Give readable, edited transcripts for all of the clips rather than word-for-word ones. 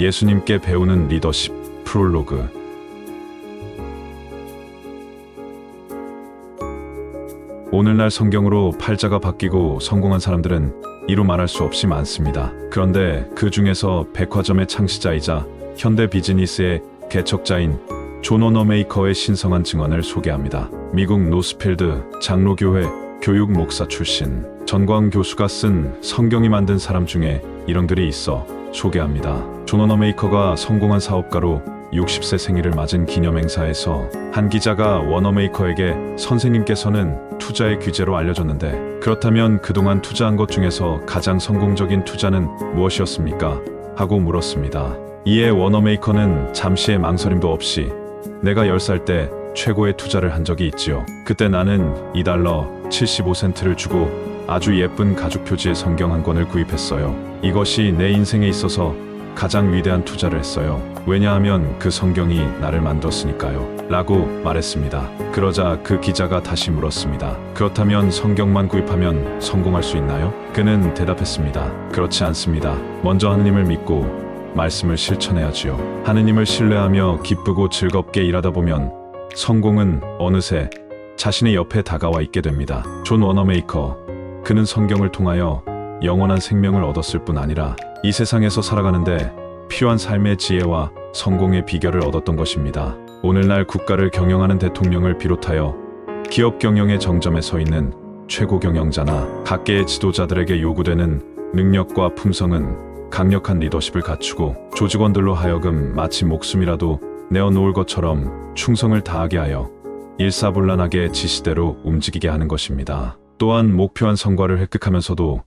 예수님께 배우는 리더십 프롤로그. 오늘날 성경으로 팔자가 바뀌고 성공한 사람들은 이루 말할 수 없이 많습니다. 그런데 그 중에서 백화점의 창시자이자 현대 비즈니스의 개척자인 존 워너메이커의 신성한 증언을 소개합니다. 미국 노스필드 장로교회 교육 목사 출신 전광 교수가 쓴 성경이 만든 사람 중에 이런 글이 있어 소개합니다. 존 워너메이커가 성공한 사업가로 60세 생일을 맞은 기념행사에서 한 기자가 워너메이커에게 선생님께서는 투자의 귀재로 알려졌는데 그렇다면 그동안 투자한 것 중에서 가장 성공적인 투자는 무엇이었습니까? 하고 물었습니다. 이에 워너메이커는 잠시의 망설임도 없이 내가 10살 때 최고의 투자를 한 적이 있지요. 그때 나는 $2 75센트를 주고 아주 예쁜 가죽 표지의 성경 한 권을 구입했어요. 이것이 내 인생에 있어서 가장 위대한 투자를 했어요. 왜냐하면 그 성경이 나를 만들었으니까요. 라고 말했습니다. 그러자 그 기자가 다시 물었습니다. 그렇다면 성경만 구입하면 성공할 수 있나요? 그는 대답했습니다. 그렇지 않습니다. 먼저 하느님을 믿고 말씀을 실천해야지요. 하느님을 신뢰하며 기쁘고 즐겁게 일하다 보면 성공은 어느새 자신의 옆에 다가와 있게 됩니다. 존 워너메이커, 그는 성경을 통하여 영원한 생명을 얻었을 뿐 아니라 이 세상에서 살아가는데 필요한 삶의 지혜와 성공의 비결을 얻었던 것입니다. 오늘날 국가를 경영하는 대통령을 비롯하여 기업 경영의 정점에 서 있는 최고 경영자나 각계의 지도자들에게 요구되는 능력과 품성은 강력한 리더십을 갖추고 조직원들로 하여금 마치 목숨이라도 내어놓을 것처럼 충성을 다하게 하여 일사불란하게 지시대로 움직이게 하는 것입니다. 또한 목표한 성과를 획득하면서도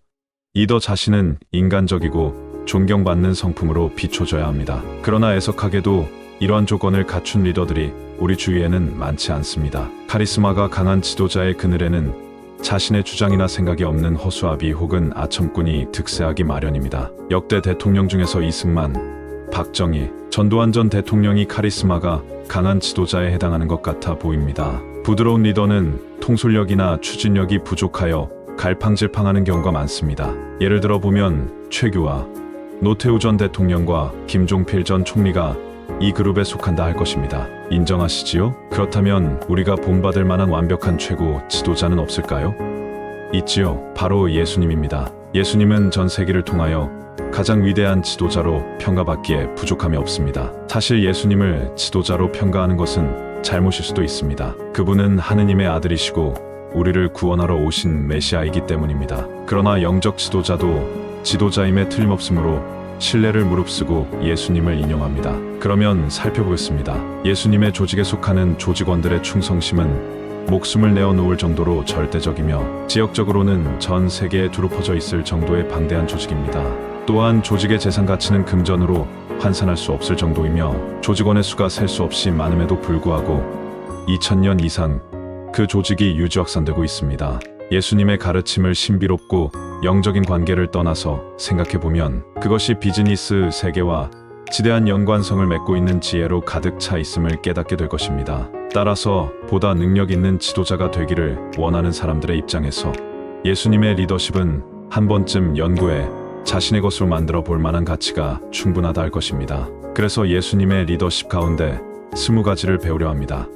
리더 자신은 인간적이고 존경받는 성품으로 비춰져야 합니다. 그러나 애석하게도 이러한 조건을 갖춘 리더들이 우리 주위에는 많지 않습니다. 카리스마가 강한 지도자의 그늘에는 자신의 주장이나 생각이 없는 허수아비 혹은 아첨꾼이 득세하기 마련입니다. 역대 대통령 중에서 이승만, 박정희, 전두환 전 대통령이 카리스마가 강한 지도자에 해당하는 것 같아 보입니다. 부드러운 리더는 통솔력이나 추진력이 부족하여 갈팡질팡하는 경우가 많습니다. 예를 들어 보면 최규하, 노태우 전 대통령과 김종필 전 총리가 이 그룹에 속한다 할 것입니다. 인정하시지요? 그렇다면 우리가 본받을 만한 완벽한 최고 지도자는 없을까요? 있지요. 바로 예수님입니다. 예수님은 전 세계를 통하여 가장 위대한 지도자로 평가받기에 부족함이 없습니다. 사실 예수님을 지도자로 평가하는 것은 잘못일 수도 있습니다. 그분은 하느님의 아들이시고 우리를 구원하러 오신 메시아이기 때문입니다. 그러나 영적 지도자도 지도자임에 틀림없으므로 신뢰를 무릅쓰고 예수님을 인용합니다. 그러면 살펴보겠습니다. 예수님의 조직에 속하는 조직원들의 충성심은 목숨을 내어놓을 정도로 절대적이며 지역적으로는 전 세계에 두루퍼져 있을 정도의 방대한 조직입니다. 또한 조직의 재산 가치는 금전으로 환산할 수 없을 정도이며 조직원의 수가 셀 수 없이 많음에도 불구하고 2000년 이상 그 조직이 유지 확산되고 있습니다. 예수님의 가르침을 신비롭고 영적인 관계를 떠나서 생각해보면 그것이 비즈니스 세계와 지대한 연관성을 맺고 있는 지혜로 가득 차 있음을 깨닫게 될 것입니다. 따라서 보다 능력 있는 지도자가 되기를 원하는 사람들의 입장에서 예수님의 리더십은 한 번쯤 연구해 자신의 것으로 만들어 볼 만한 가치가 충분하다 할 것입니다. 그래서 예수님의 리더십 가운데 20가지를 배우려 합니다.